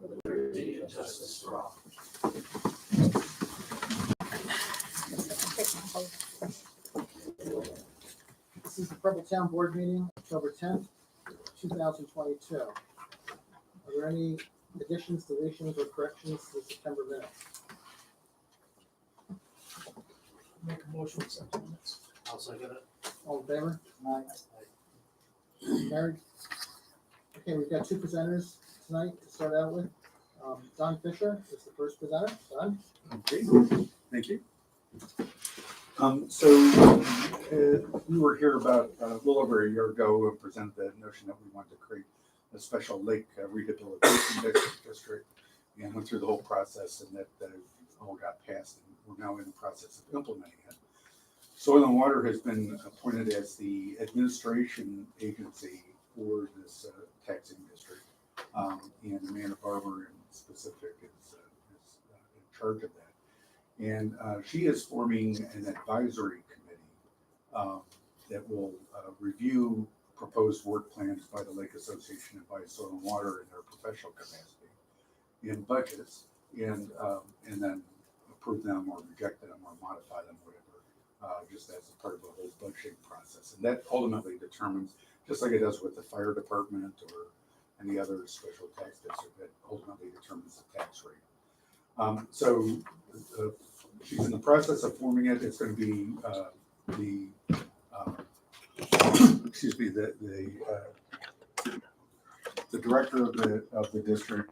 liberty and justice for all. This is the Preble Town Board meeting, October 10th, 2022. Are there any additions, deletions, or corrections to the September minutes? Make a motion to accept the minutes. I'll second it. All in favor? Aye. Carried. Okay, we've got two presenters tonight to start out with. Don Fisher is the first presenter. Don? Okay, thank you. We were here about a little over a year ago and presented the notion that we wanted to create a special lake rehabilitation district, and went through the whole process, and that all got passed, and we're now in the process of implementing it. Soil and Water has been appointed as the administration agency for this taxing district, and Amanda Barber in specific is in charge of that. And she is forming an advisory committee that will review proposed work plans by the Lake Association and by Soil and Water in their professional capacity in budgets, and then approve them or reject them or modify them, whatever, just as a part of the whole budgeting process. And that ultimately determines, just like it does with the fire department or any other special tax district, that ultimately determines the tax rate. She's in the process of forming it. It's going to be the director of the district,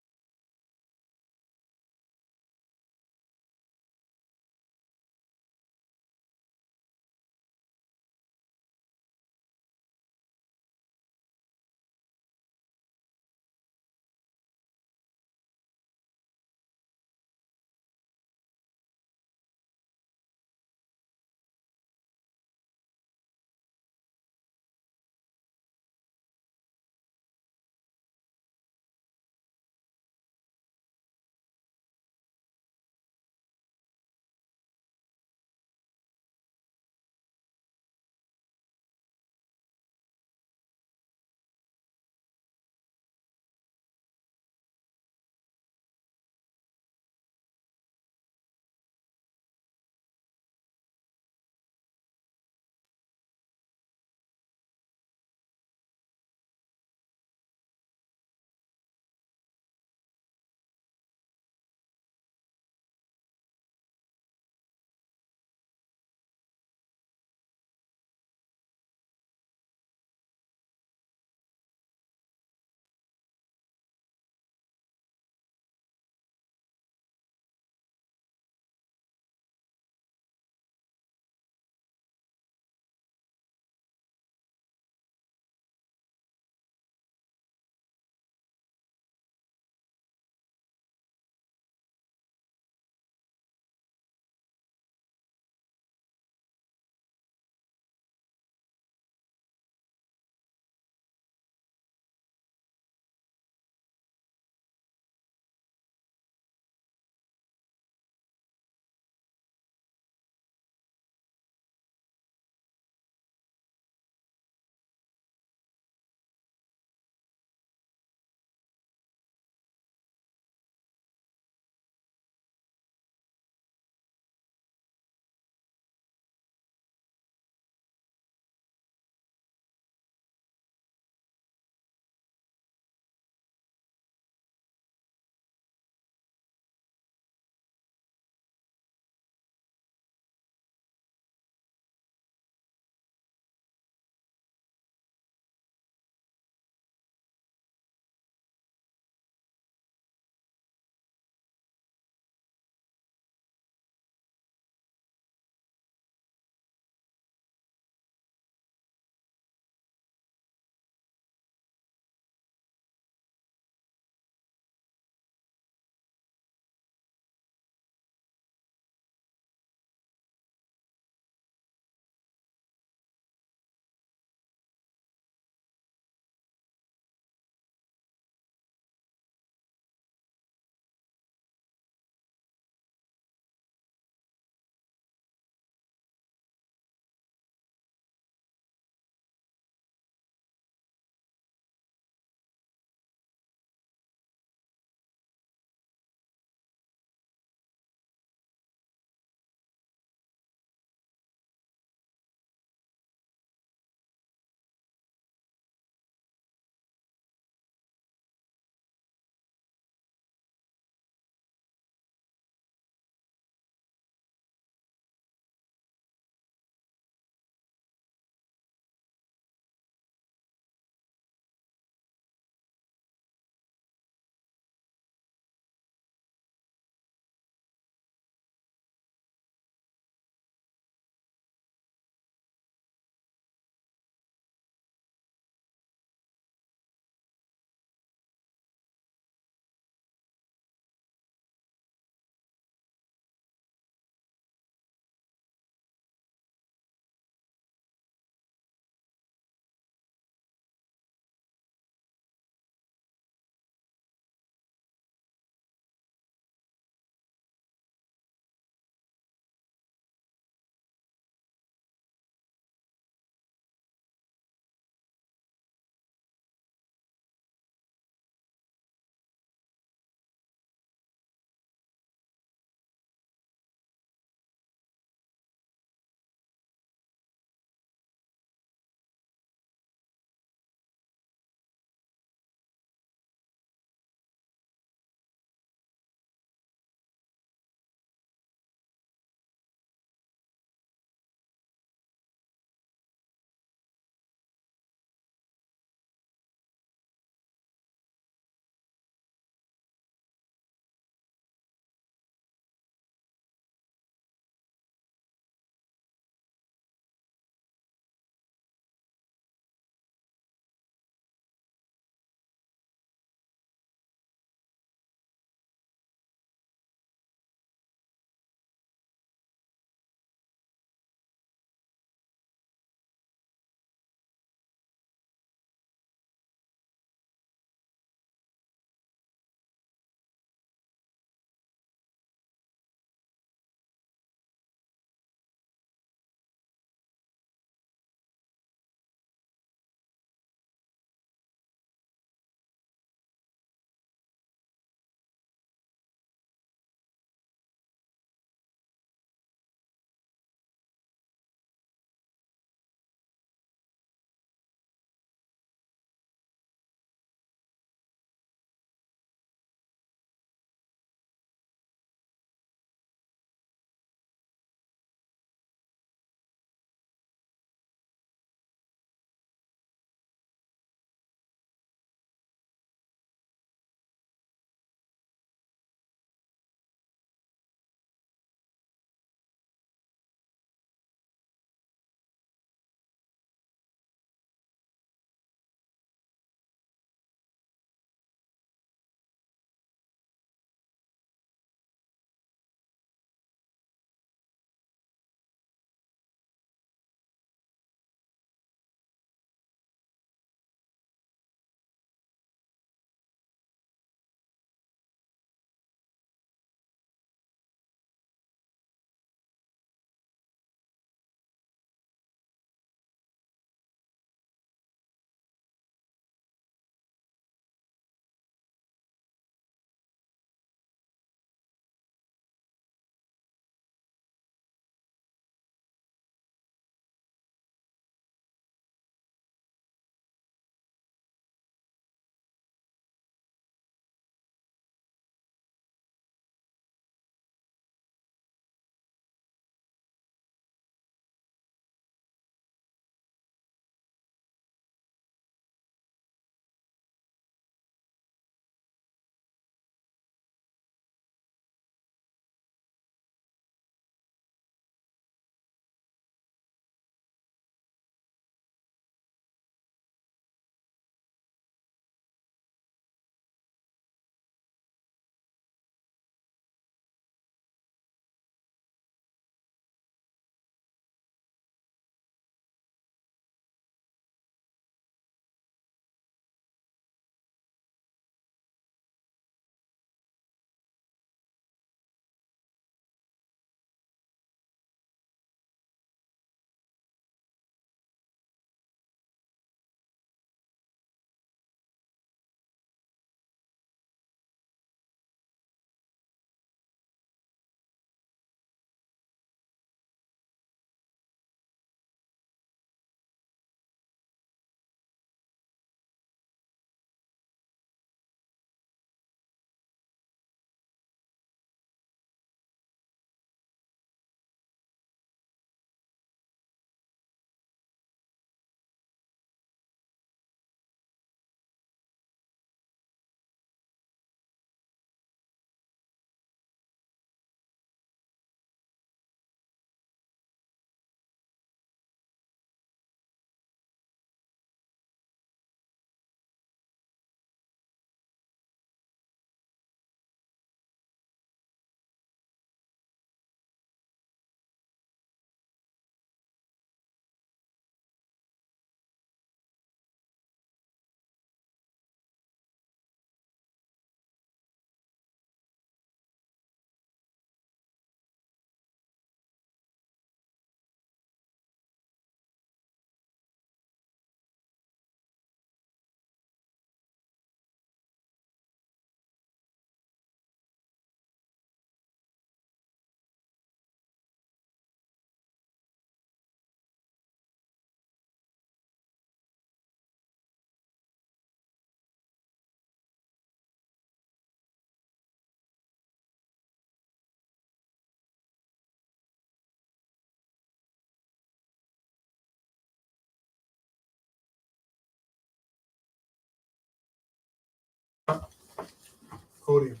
Podium.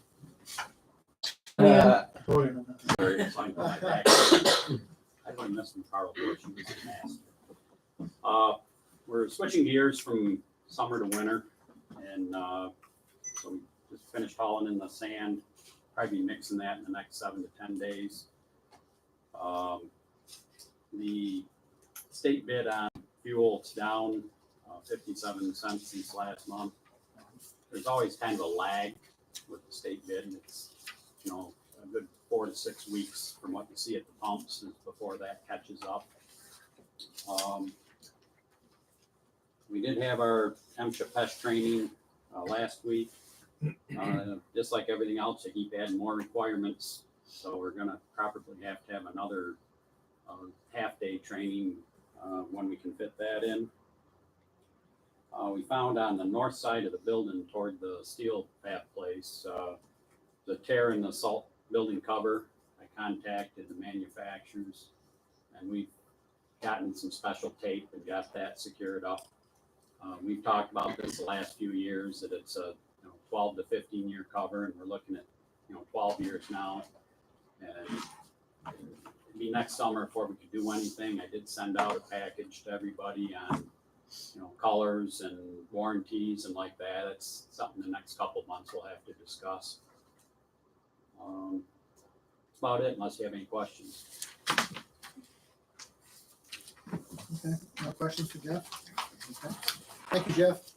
Podium. Sorry, it's like my back. I don't miss from Carl Bush, he was a master. We're switching gears from summer to winter, and so we just finished hauling in the sand. Probably be mixing that in the next 7 to 10 days. The state bid on fuel, it's down 57 cents since last month. There's always kind of a lag with the state bid, and it's, you know, a good 4 to 6 weeks from what you see at the pumps before that catches up. We did have our MSHA pest training last week. Just like everything else, they keep adding more requirements, so we're gonna probably have to have another half-day training when we can fit that in. We found on the north side of the building toward the steel fab place, the tear in the salt building cover. I contacted the manufacturers, and we've gotten some special tape and got that secured up. We've talked about this the last few years, that it's a 12 to 15 year cover, and we're looking at 12 years now. And it'd be next summer before we could do anything. I did send out a package to everybody on colors and warranties and like that. It's something the next couple of months we'll have to discuss. That's about it, unless you have any questions. Okay, no questions for Jeff? Okay, thank you, Jeff.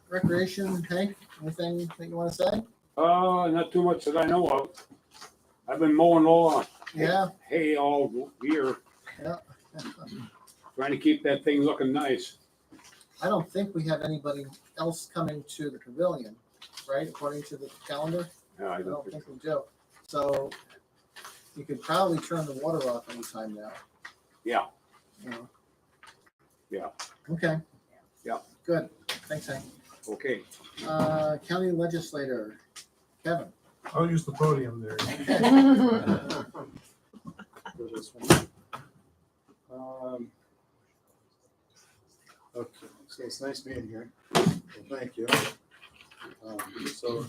Recreation, Hank, anything that you want to say? Not too much that I know of. I've been mowing all Yeah. hay all year, Yeah. trying to keep that thing looking nice. I don't think we have anybody else coming to the pavilion, right, according to the calendar? Yeah, I don't think we do. So you could probably turn the water off anytime now. Yeah. You know? Yeah. Okay. Yeah. Good. Thanks, Hank. Okay. County legislator, Kevin. I'll use the podium there. For this one. Okay, so it's nice being here. Well, thank you. So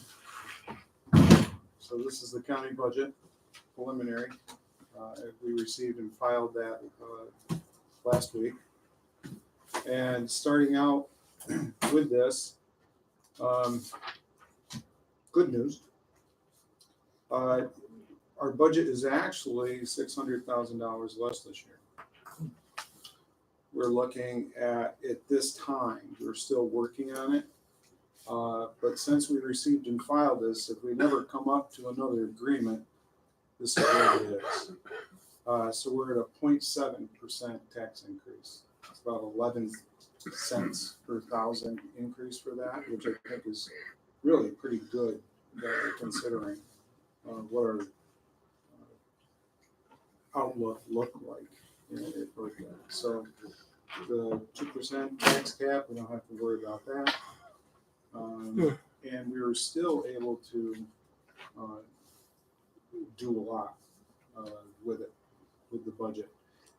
this is the county budget preliminary. We received and filed that last week. And starting out with this, good news. Our budget is actually $600,000 less this year. We're looking at this time, we're still working on it. But since we received and filed this, if we never come up to another agreement, this is what it is. So we're at a 0.7% tax increase. It's about 11 cents per thousand increase for that, which I think is really pretty good considering what our outlook looked like. So the 2% tax cap, we don't have to worry about that. And we were still able to do a lot with it, with the budget.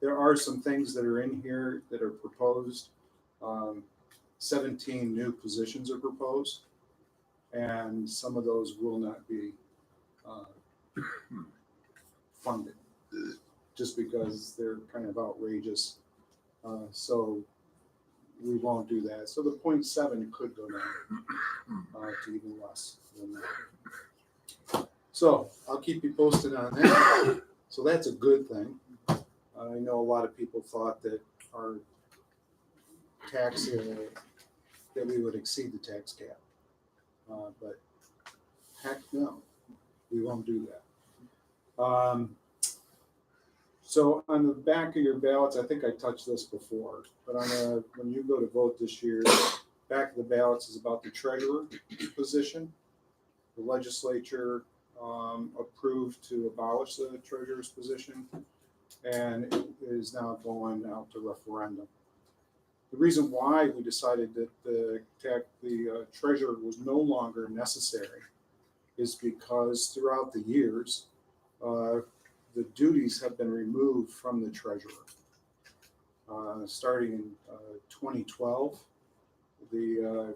There are some things that are in here that are proposed. 17 new positions are proposed, and some of those will not be funded just because they're kind of outrageous. So we won't do that. So the 0.7 could go down to even less than that. So I'll keep you posted on that. So that's a good thing. I know a lot of people thought that our tax, that we would exceed the tax cap. But heck no, we won't do that. So on the back of your ballots, I think I touched this before, but when you go to vote this year, back of the ballots is about the treasurer position. The legislature approved to abolish the treasurer's position, and it is now going out to referendum. The reason why we decided that the treasurer was no longer necessary is because throughout the years, the duties have been removed from the treasurer. Starting in 2012, the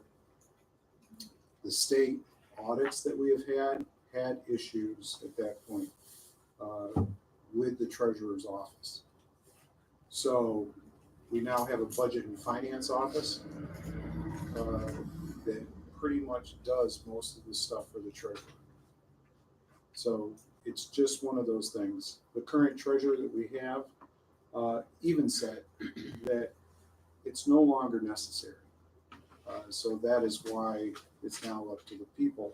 state audits that we have had issues at that point with the treasurer's office. So we now have a budget and finance office that pretty much does most of the stuff for the treasurer. So it's just one of those things. The current treasurer that we have even said that it's no longer necessary. So that is why it's now up to the people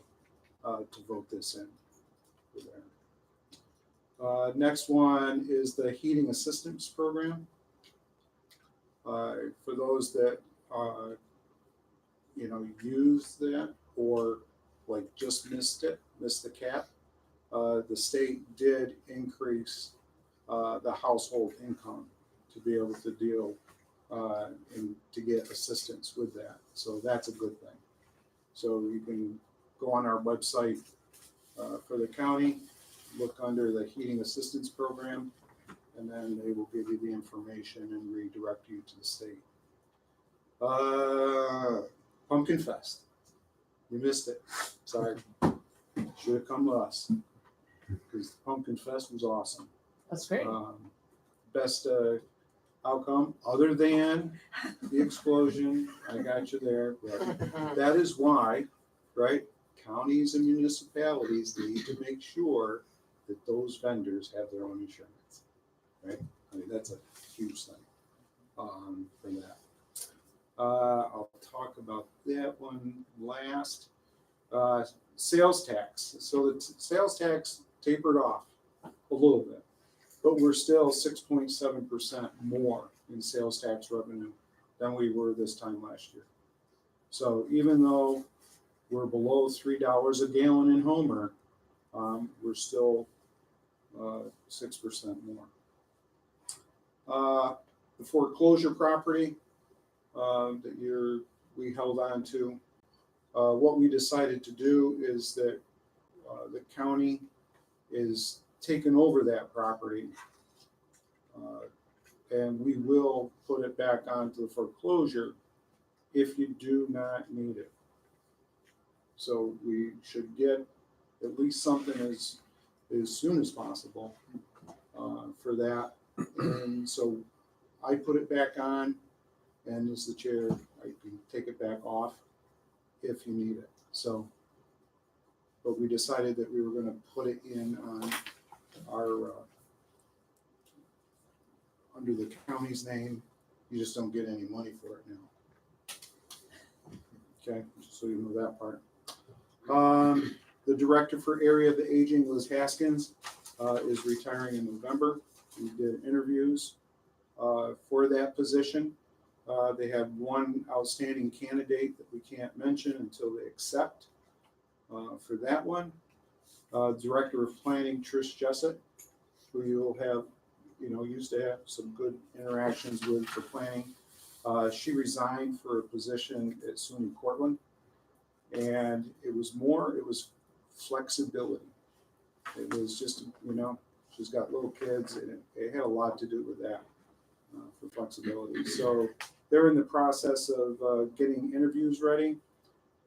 to vote this in. For there. Next one is the heating assistance program. For those that use that or like just missed the cap, the state did increase the household income to be able to deal and to get assistance with that. So that's a good thing. So you can go on our website for the county, look under the heating assistance program, and then they will give you the information and redirect you to the state. Pumpkin Fest. You missed it. Sorry. Should have come to us because the Pumpkin Fest was awesome. That's great. Best outcome other than the explosion. I got you there. But that is why, right? Counties and municipalities need to make sure that those vendors have their own insurance, right? I mean, that's a huge thing for that. I'll talk about that one last. Sales tax. So the sales tax tapered off a little bit, but we're still 6.7% more in sales tax revenue than we were this time last year. So even though we're below $3 a gallon in Homer, we're still 6% more. The foreclosure property that we held on to, what we decided to do is that the county is taking over that property, and we will put it back onto the foreclosure if you do not need it. So we should get at least something as soon as possible for that. And so I put it back on, and as the chair, I can take it back off if you need it. So, but we decided that we were going to put it in on our under the county's name. You just don't get any money for it now. Okay, so you know that part. The director for Area of the Aging, Liz Haskins, is retiring in November. We did interviews for that position. They had one outstanding candidate that we can't mention until they accept for that one. Director of Planning, Trish Jessett, who you'll have, used to have some good interactions with for planning. She resigned for a position at SUNY Cortland, and it was flexibility. It was just, she's got little kids, and it had a lot to do with that for flexibility. So they're in the process of getting interviews ready.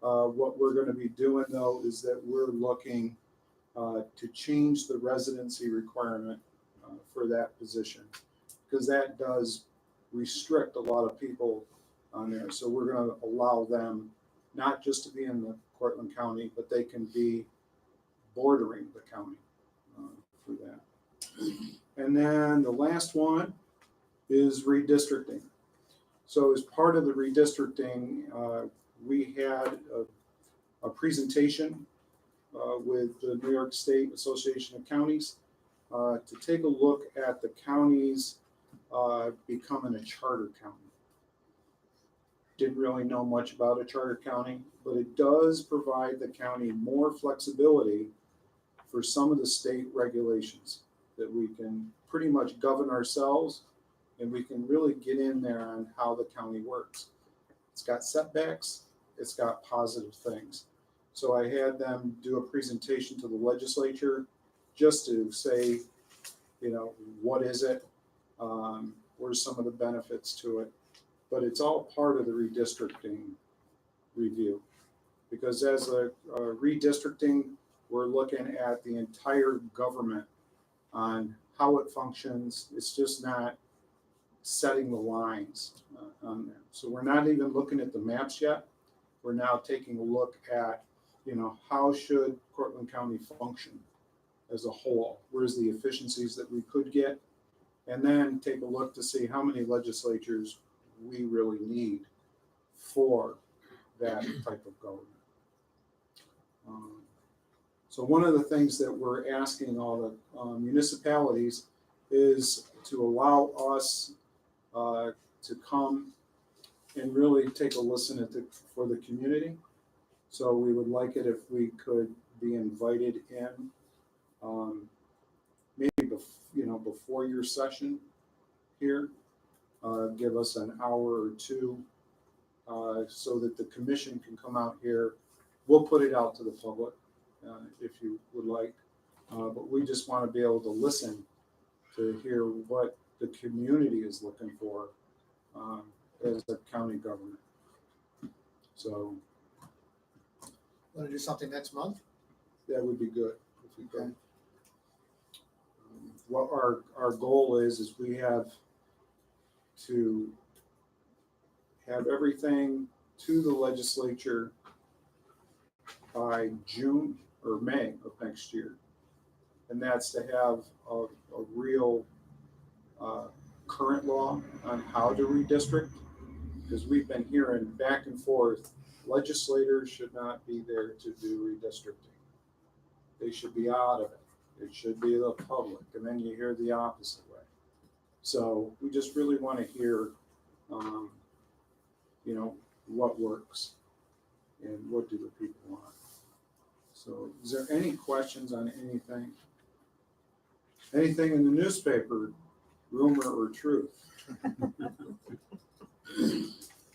What we're going to be doing, though, is that we're looking to change the residency requirement for that position, because that does restrict a lot of people on there. So we're going to allow them not just to be in the Cortland County, but they can be bordering the county for that. And then the last one is redistricting. So as part of the redistricting, we had a presentation with the New York State Association of Counties to take a look at the counties becoming a charter county. Didn't really know much about a charter county, but it does provide the county more flexibility for some of the state regulations that we can pretty much govern ourselves, and we can really get in there on how the county works. It's got setbacks, it's got positive things. So I had them do a presentation to the legislature just to say, what is it? What are some of the benefits to it? But it's all part of the redistricting review. Because as a redistricting, we're looking at the entire government on how it functions. It's just not setting the lines on there. So we're not even looking at the maps yet. We're now taking a look at, how should Cortland County function as a whole? Where's the efficiencies that we could get? And then take a look to see how many legislatures we really need for that type of government. So one of the things that we're asking all the municipalities is to allow us to come and really take a listen for the community. So we would like it if we could be invited in, maybe before your session here. Give us an hour or two so that the commission can come out here. We'll put it out to the public if you would like, but we just want to be able to listen to hear what the community is looking for as a county government. So Want to do something next month? that would be good if we could. What our goal is we have to have everything to the legislature by June or May of next year. And that's to have a real current law on how to redistrict, because we've been hearing back and forth, legislators should not be there to do redistricting. They should be out of it. It should be the public. And then you hear the opposite way. So we just really want to hear, what works and what do the people want. So is there any questions on anything? Anything in the newspaper, rumor or truth?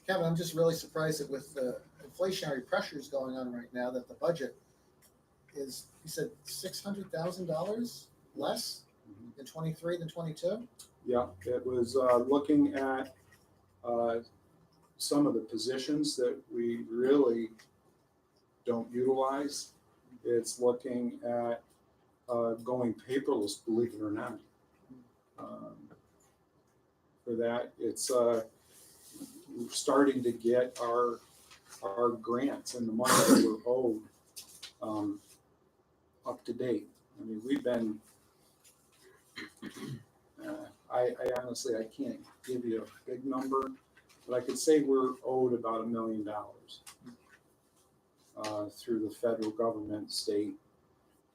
Kevin, I'm just really surprised that with the inflationary pressures going on right now, that the budget is, you said $600,000 less in 23 than 22? Yeah, it was looking at some of the positions that we really don't utilize. It's looking at going paperless, believe it or not. For that, it's we're starting to get our grants and the money that we're owed up to date. I mean, we've been. I honestly, I can't give you a big number, but I could say we're owed about $1 million through the federal government, state,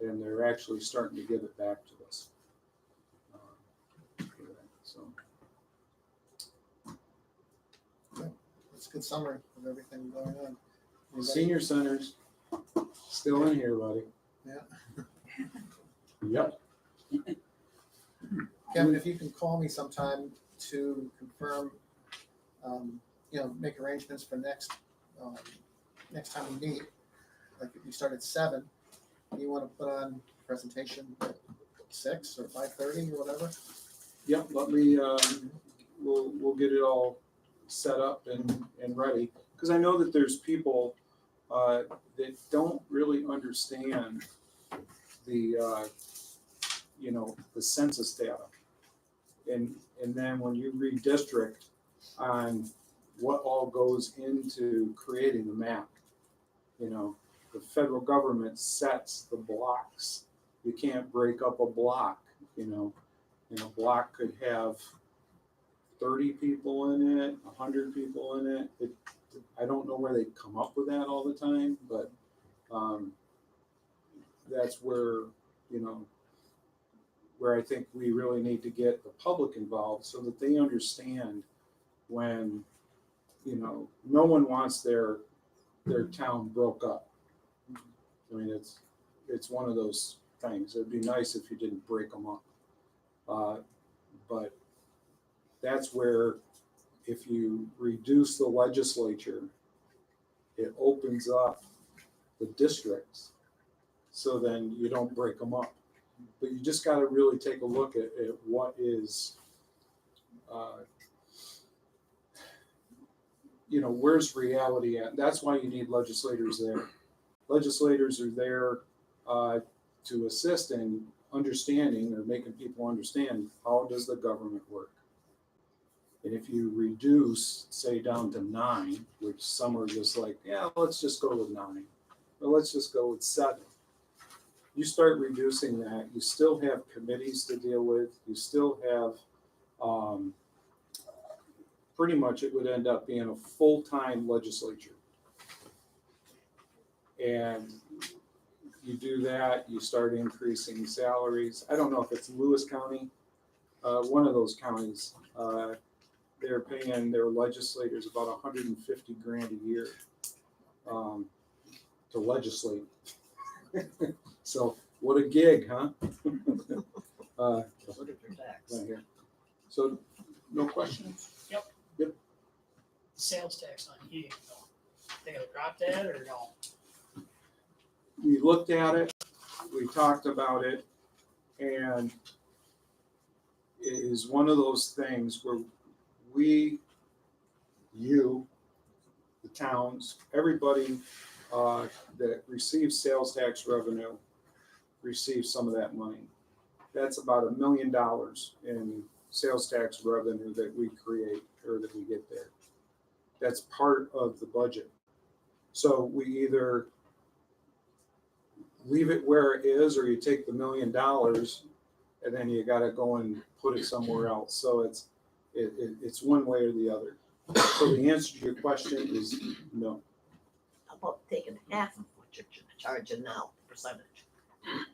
and they're actually starting to give it back to us. So That's a good summary of everything going on. Anybody? senior centers still in here, buddy. Yeah. Yep. Kevin, if you can call me sometime to confirm, make arrangements for next time we meet, like if you start at 7, you want to put on a presentation at 6 or 5:30 or whatever? Yep, let me, we'll get it all set up and ready. Because I know that there's people that don't really understand the census data. And then when you redistrict on what all goes into creating the map, the federal government sets the blocks. You can't break up a block, a block could have 30 people in it, 100 people in it. I don't know where they come up with that all the time, but that's where, where I think we really need to get the public involved so that they understand when, no one wants their town broke up. I mean, it's one of those things. It'd be nice if you didn't break them up. But that's where if you reduce the legislature, it opens up the districts. So then you don't break them up. But you just got to really take a look at what is you know, where's reality at? That's why you need legislators there. Legislators are there to assist in understanding or making people understand how does the government work. And if you reduce, say, down to 9, which some are just like, yeah, let's just go with 9, or let's just go with 7. You start reducing that, you still have committees to deal with, you still have, pretty much it would end up being a full-time legislature. And you do that, you start increasing salaries. I don't know if it's Lewis County, one of those counties, they're paying their legislators about 150 grand a year to legislate. So what a gig, huh? Look at your tax. Right here. So no questions? Sales tax on heating, though. They gonna drop that or no? We looked at it, we talked about it, and it is one of those things where you, the towns, everybody that receives sales tax revenue receives some of that money. That's about $1 million in sales tax revenue that we create or that we get there. That's part of the budget. So we either leave it where it is, or you take the $1 million and then you got to go and put it somewhere else. So it's one way or the other. So the answer to your question is no. How about taking half of what you're charging now, percentage?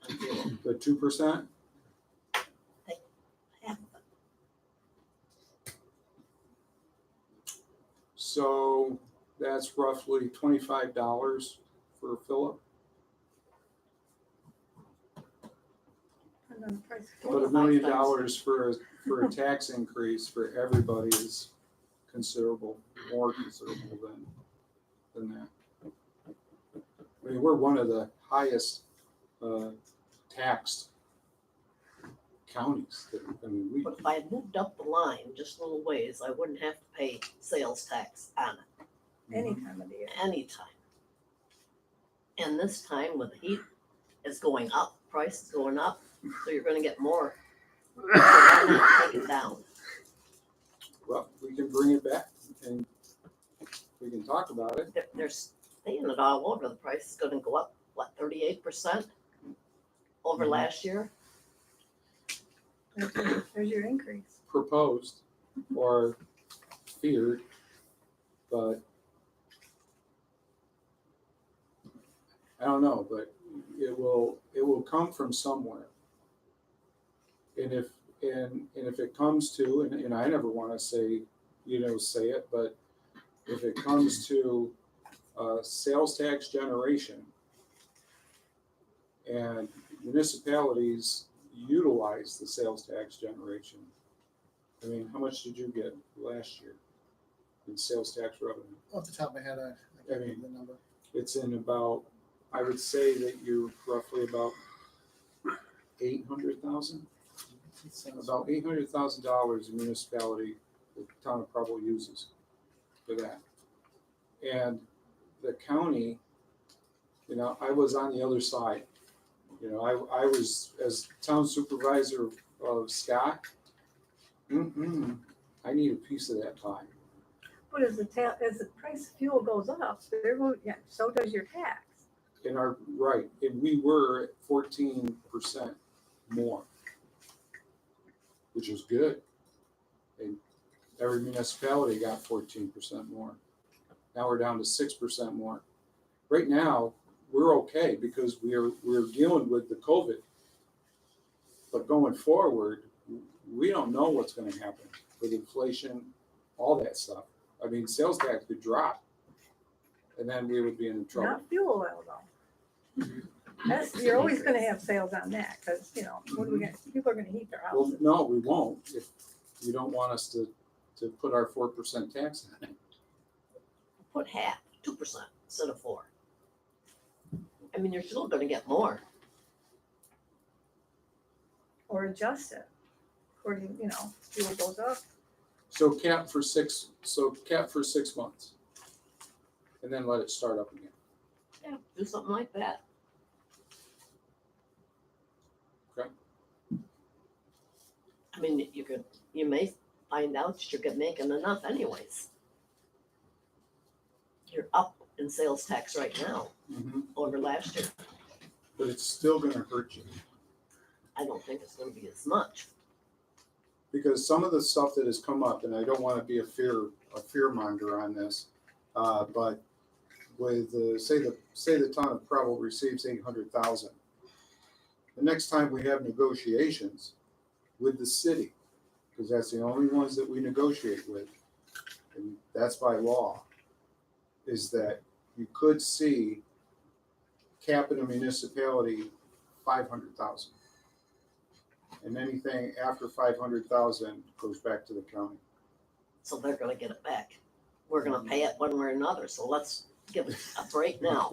on fuel? The 2%. Half of it. So that's roughly $25 for a fill-up. And then the price of But fuel. $1 million for a tax increase for everybody is considerable, more considerable than that. I mean, we're one of the highest taxed counties. I mean, But if I had moved up the line just a little ways, I wouldn't have to pay sales tax on it Any time of the year. anytime. And this time with the heat is going up, price is going up, so you're gonna get more. So why not take it down? well, we can bring it back and we can talk about it. They're saying it all over, the price is gonna go up, what, 38% over Mhm. last year? There's your increase. Proposed or feared, but I don't know, but it will come from somewhere. And if it comes to, and I never want to say it, but if it comes to sales tax generation and municipalities utilize the sales tax generation. I mean, how much did you get last year in sales tax revenue? Off the top of my head, I I can't mean, remember the number. It's in about, I would say that you're roughly about 800,000, It sounds- about $800,000 a municipality the town of Preble uses for that. And the county, I was on the other side. I was, as town supervisor of Scott, I need a piece of that pie. But as the price of fuel goes up, so does your tax. And and we were at 14% more, which was good. And every municipality got 14% more. Now we're down to 6% more. Right now, we're okay because we're dealing with the COVID. But going forward, we don't know what's going to happen with inflation, all that stuff. I mean, sales tax could drop, and then we would be in trouble. Not fuel oil though. You're always gonna have sales on that, because, people are gonna heat their Well, houses. no, we won't if you don't want us to put our 4% tax on it. Put half, 2% instead of 4%. I mean, you're still gonna get more. Or adjust it, according, fuel goes up. So cap for 6 months. and then let it start up again. Yeah, do something like that. Okay. I mean, you may find out that you're making enough anyways. You're up in sales tax right now over last year. But it's still gonna hurt you, I don't think it's gonna be as much. because some of the stuff that has come up, and I don't wanna be a fear monger on this, but with, say the town of Preble receives 800,000. The next time we have negotiations with the city, because that's the only ones that we negotiate with, and that's by law, is that you could see capping a municipality 500,000. And anything after 500,000 goes back to the county. So they're gonna get it back. We're gonna pay it one way or another, so let's give it a break now.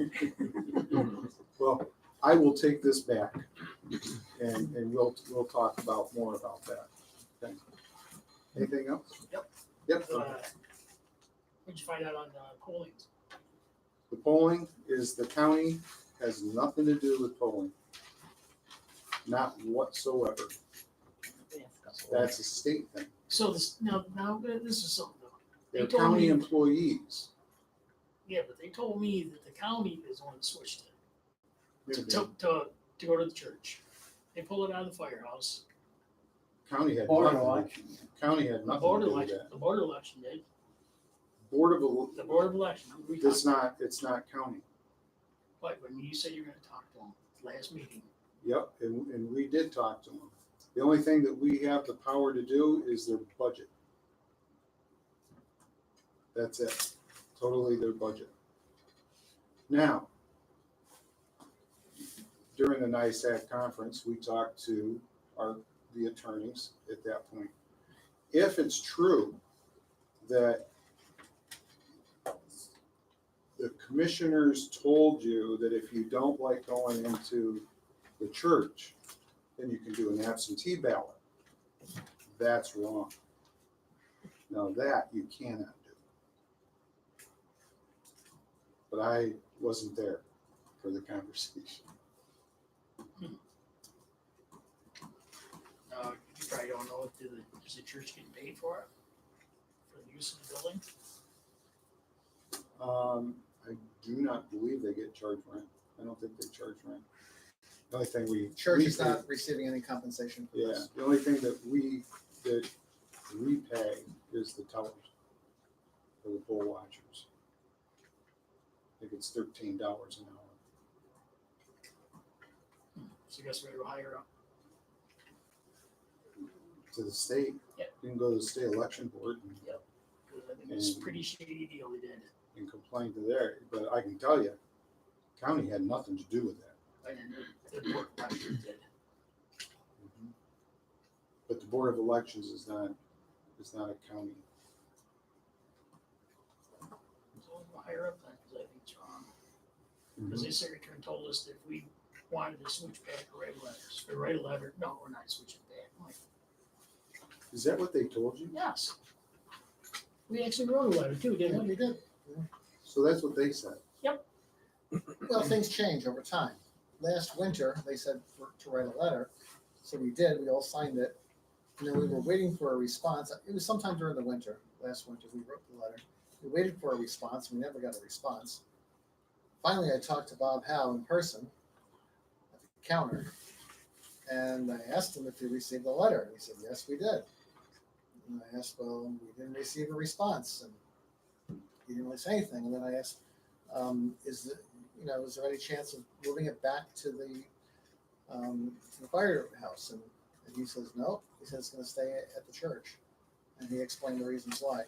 Well, I will take this back, and we'll talk about more about that. Okay. Anything else? Yep. What'd you find out on polling? The polling is, the county has nothing to do with polling. Not whatsoever. That's a state thing. So this, now this is something though. They're They told county me- employees. Yeah, but they told me that the county is the one that switched it The to go to the church. They pulled it out of the firehouse. county had Board nothing, election. county had The nothing board to do with election, that. the board election did. Board of, The board of election. We it's talked, not county. like when you said you're gonna talk to them last meeting. Yep, and we did talk to them. The only thing that we have the power to do is their budget. That's it, totally their budget. Now, during the NISAC conference, we talked to the attorneys at that point. If it's true that the commissioners told you that if you don't like going into the church, then you can do an absentee ballot, that's wrong. Now that you cannot do. But I wasn't there for the conversation. You probably don't know if is the church getting paid for it? For the use of the building? I do not believe they get charged rent. I don't think they charge rent. The only thing Church we is pay- not receiving any compensation for Yeah, this. the only thing that we pay is the tellers for the poll watchers. I think it's $13 an hour. So I guess we go higher up. To the state, Yeah. you can go to the state election board and Cause I think it's a pretty shady deal they did. and complain to there, but I can tell you, county had nothing to do with that. I didn't, the board of elections did. But the Board of Elections is not a county. So we'll go higher up then, cause I think it's wrong. Cause the secretary told us that if we wanted to switch back to red letters, or red letter, no, we're not switching back. I'm like, Is that what they told you? yes. We actually wrote a letter too, Yeah, didn't we? we did. So that's what they said. Well, things change over time. Last winter, they said to write a letter, so we did, we all signed it. And then we were waiting for a response. It was sometime during the winter, last winter, we wrote the letter. We waited for a response, we never got a response. Finally, I talked to Bob Howe in person at the counter. And I asked him if he received the letter, and he said, yes, we did. And I asked, well, we didn't receive a response, and he didn't really say anything. And then I asked, is there any chance of moving it back to the firehouse? And he says, no, he says it's gonna stay at the church. And he explained the reasons why.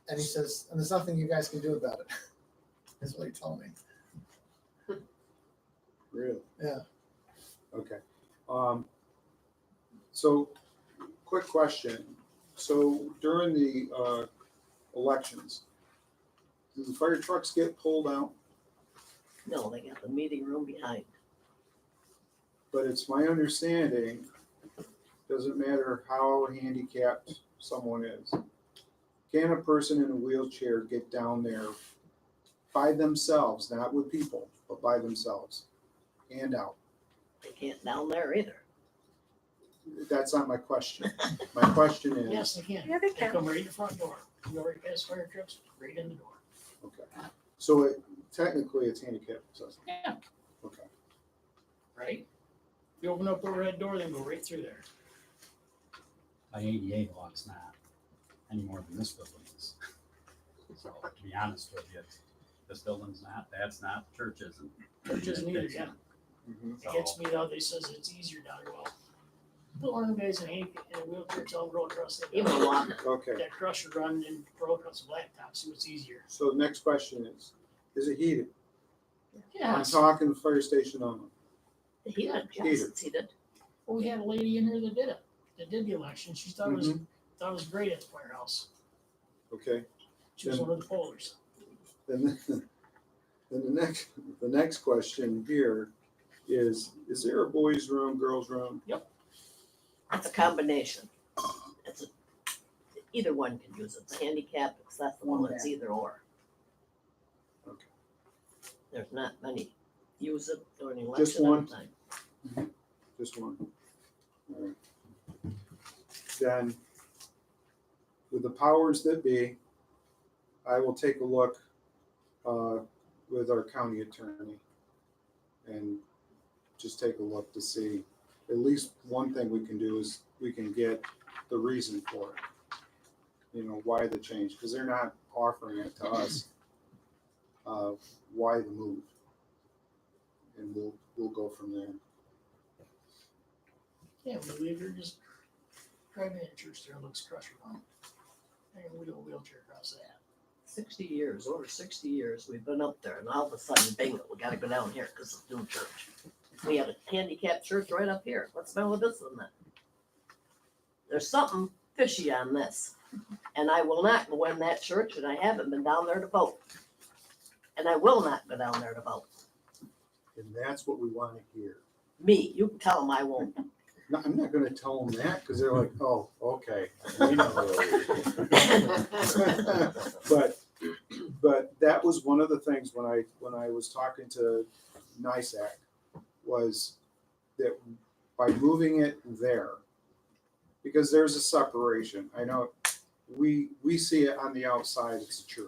And he says, and there's nothing you guys can do about it. That's what he told me. Really? Yeah. Okay. So, quick question. So during the elections, do the fire trucks get pulled out? No, they got the meeting room behind. But it's my understanding, doesn't matter how handicapped someone is, can a person in a wheelchair get down there by themselves, not with people, but by themselves and out? They can't down there either. That's not my question. My question is, Yes, they can. Yeah, they They can. come right in the front door. You go right past fire trucks, right in the door. okay, so technically it's handicap accessible. Yeah. Okay, Right? You open up the red door, then go right through there. By ADA law, it's not any more than this building is. So to be honest with you, this building's not, that's not, church isn't. Church isn't either, yeah. mhm. It gets me how they says it's easier down there. Well, put one of them guys in a wheelchair, tell them roll across that. Even walking. Okay, That crusher run and roll across the blacktop, see what's easier. so the next question is it heated? I'm Yes. talking the fire station only. The heated, yes, Heated. it's heated. Well, we had a lady in here that did it, that did the election. She thought it was, Mhm. thought it was great at the firehouse. Okay, She was Then- one of the pollers. then, then the next question here is there a boys' room, girls' room? It's a combination. It's a, either one can use it. It's handicap accessible, it's either or. Okay. There's not many use it during Just election one? time. Just one. All right. Then, with the powers that be, I will take a look with our county attorney and just take a look to see, at least one thing we can do is we can get the reason for it. You know, why the change, because they're not offering it to us. Why the move? And we'll go from there. Yeah, we leave her just driving in church there, looks crusher on. And we do a wheelchair across that. 60 years, over 60 years, we've been up there, and all of a sudden, bingo, we gotta go down here because it's new church. We have a handicapped church right up here. What's the matter with this one then? There's something fishy on this. And I will not go in that church, and I haven't been down there to vote. And I will not go down there to vote. And that's what we want to hear. Me, you can tell them I won't. No, I'm not gonna tell them that, because they're like, oh, okay. we know." But that was one of the things when I was talking to NISAC, was that by moving it there, because there's a separation, I know we see it on the outside, it's a church.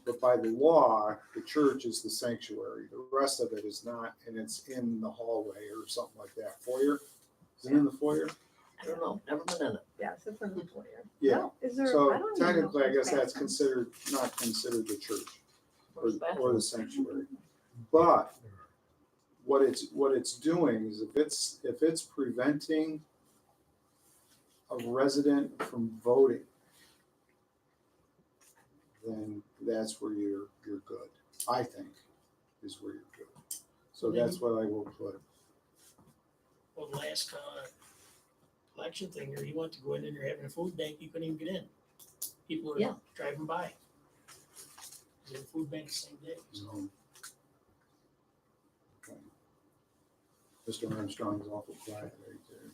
But by the law, the church is the sanctuary. The rest of it is not, and it's in the hallway or something like that. Foyer? Is it in the foyer? I don't know, never been in it. Yes, it's in the foyer. Yeah. No, is there? I So don't even know if technically, I there's guess that's bathrooms. not considered the church Where's the or bathroom? the sanctuary. But what it's doing is if it's preventing a resident from voting, then that's where you're good. I think is where you're good. So that's what I will put. Well, the last election thing here, he went to go in there having a food bank, he couldn't even get in. People were Yeah. driving by. They had a food bank the same day, so. Okay. Mr. Armstrong's awful quiet right there.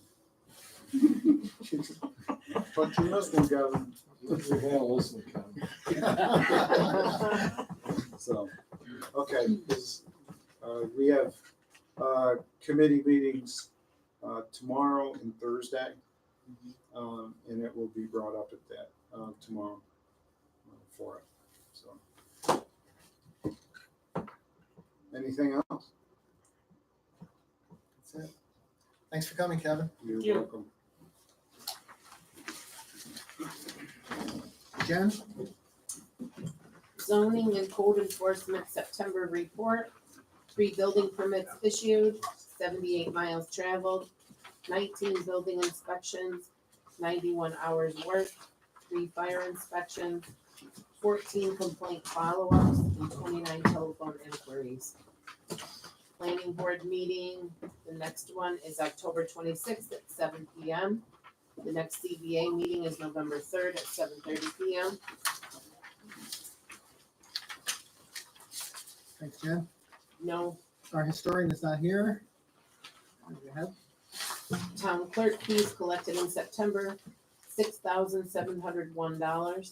But you must have gotten. We gotta listen, Kevin. So, okay, we have committee meetings tomorrow and Thursday, and it will be brought up at that tomorrow for it. So, anything else? That's it. Thanks for coming, Kevin. You're you. welcome. Jen? Zoning and code enforcement September report. 3 building permits issued, 78 miles traveled, 19 building inspections, 91 hours worked, 3 fire inspections, 14 complaint follow-ups, and 29 telephone inquiries. Planning board meeting, the next one is October 26th at 7 PM. The next CBA meeting is November 3rd at 7:30 PM. Thanks, Jen. No Our historian is not here. Go ahead. town clerk fees collected in September, $6,701.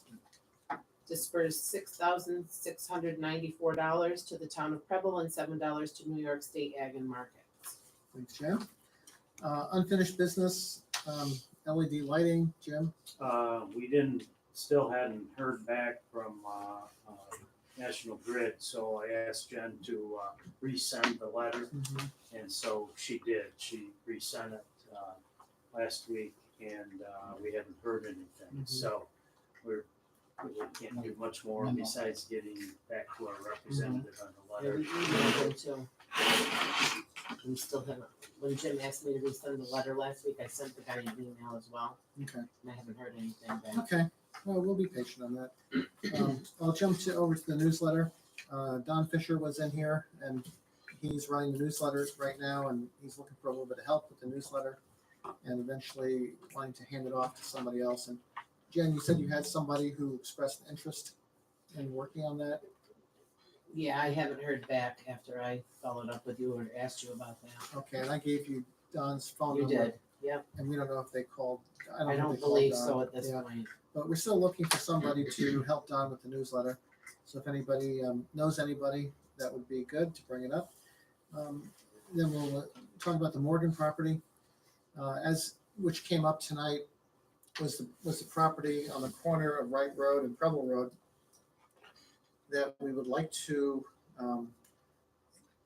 Dispersed $6,694 to the town of Preble and $7 to New York State Ag and Markets. Thanks, Jim. Unfinished business, LED lighting, Jim. We still hadn't heard back from, National Grid, so I asked Jen to, resend the letter, and so she did. She resent it, last week, and, we haven't heard anything, so we can't do much more besides getting back to our representative on the Yeah, letter. we emailed him too. We still haven't, when Jim asked me to resend the letter last week, I sent the guy an email as well, Okay. and I haven't heard anything back. Okay, well, we'll be patient on that. I'll jump over to the newsletter. Don Fisher was in here and he's running the newsletter right now and he's looking for a little bit of help with the newsletter and eventually wanting to hand it off to somebody else. And Jen, you said you had somebody who expressed interest in working on that. Yeah, I haven't heard back after I followed up with you or asked you about that. Okay, and I gave you Don's phone You number. did, yep. And we don't know if they called. I think don't they called believe Don. so at this Yeah. point. But we're still looking for somebody to help Don with the newsletter. So if anybody knows anybody, that would be good to bring it up. Then we'll talk about the Morgan property, which came up tonight, was the property on the corner of Wright Road and Preble Road that we would like to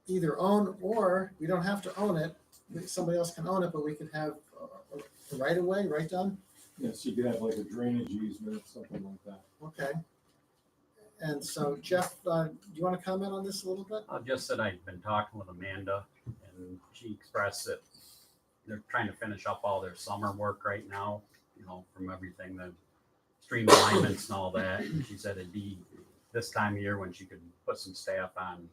either own, or we don't have to own it. Somebody else can own it, but we could have a right of way, right, Don? Yes, you could have like a drainage easement, something like that. Okay. And so Jeff, do you want to comment on this a little bit? I just said I'd been talking with Amanda and she expressed that they're trying to finish up all their summer work right now, from everything, the stream alignments and all that. And she said it'd be this time of year when she could put some staff on,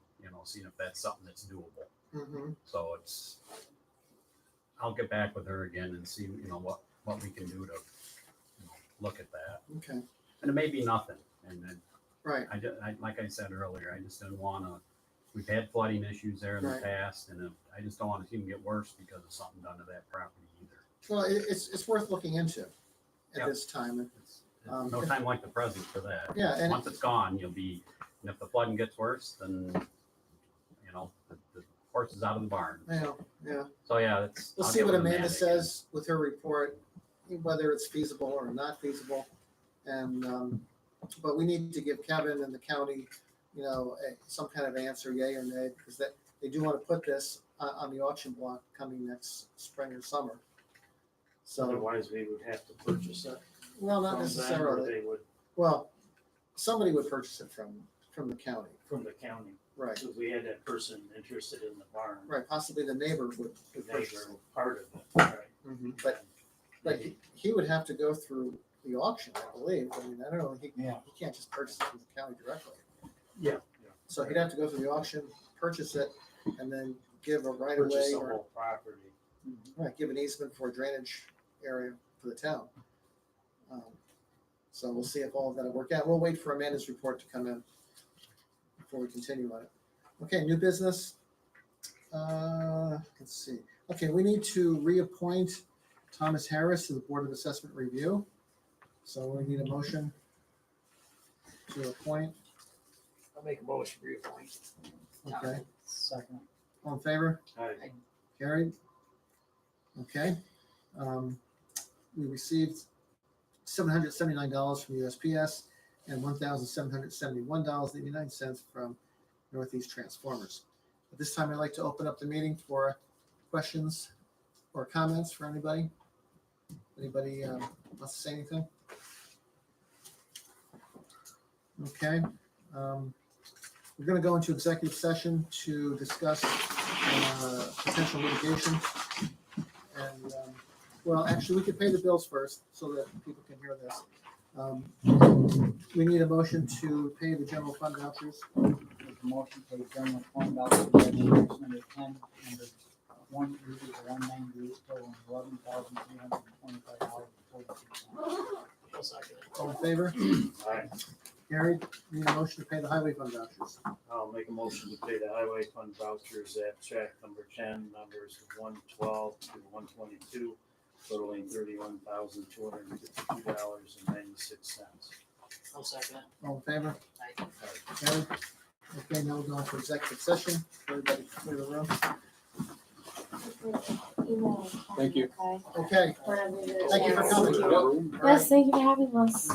seeing if that's something that's doable. Mm-hmm. So I'll get back with her again and see, what we can do to, look at that. Okay, And it may be nothing. And then right. like I said earlier, I just didn't want to. We've had flooding issues there in the Right. past, and I just don't want to see them get worse because of something done to that property either. Well, it's worth looking into at Yep. this time. It's Um, no if- time like the present for that. Yeah, and- Once it's gone, you'll be. And if the flooding gets worse, then the horse is out of the barn. Yeah. So yeah, it's. We'll I'll see get what with Amanda again. says with her report, whether it's feasible or not feasible. And, but we need to give Kevin and the county, some kind of answer, yay or nay, because they do want to put this on the auction block coming next spring or summer. So, Otherwise, we would have to purchase it well, not from them, or necessarily. they would Well, somebody would purchase it from the county, from the county. right? If we had that person interested in the barn, Right, possibly the neighbor would the purchase neighbor it. part of it, right? Mhm. But he would have to go through the auction, I believe. I mean, I don't know, he can't just purchase it from the county directly. Yeah. So he'd have to go through the auction, purchase it, and then give a right of Purchase way the or, whole property. right, give an easement for a drainage area for the town. So we'll see if all of that will work out. We'll wait for Amanda's report to come in before we continue on it. Okay, new business. Let's see. Okay, we need to reappoint Thomas Harris to the Board of Assessment Review. So we need a motion to appoint. I'll make a motion to reappoint. Okay, Second. all in favor? Aye. Carried. Okay. We received $779 from USPS and $1,771.89 from Northeast Transformers. At this time, I'd like to open up the meeting for questions or comments for anybody. Anybody wants to say anything? Okay. We're going to go into executive session to discuss potential litigation. And, well, actually, we could pay the bills first so that people can hear this. We need a motion to pay the general fund vouchers. Make a motion for the general fund voucher number 10, number 180 to 198, totaling $11,325.42. I'll second it. All in favor? Aye. Carried. Need a motion to pay the highway fund vouchers. I'll make a motion to pay the highway fund vouchers at check number 10, numbers 112 to 122, totaling $31,252.96. I'll second it. All in favor? Aye. Carried. Okay, now we're going for executive session. Everybody clear the room. Thank you. Okay, thank you for coming. Yes, thank you for having us.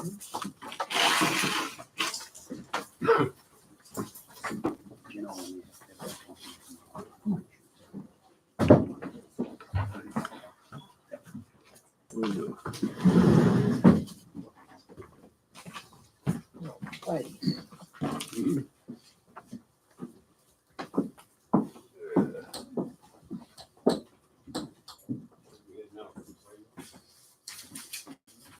You know, when you have that- Right.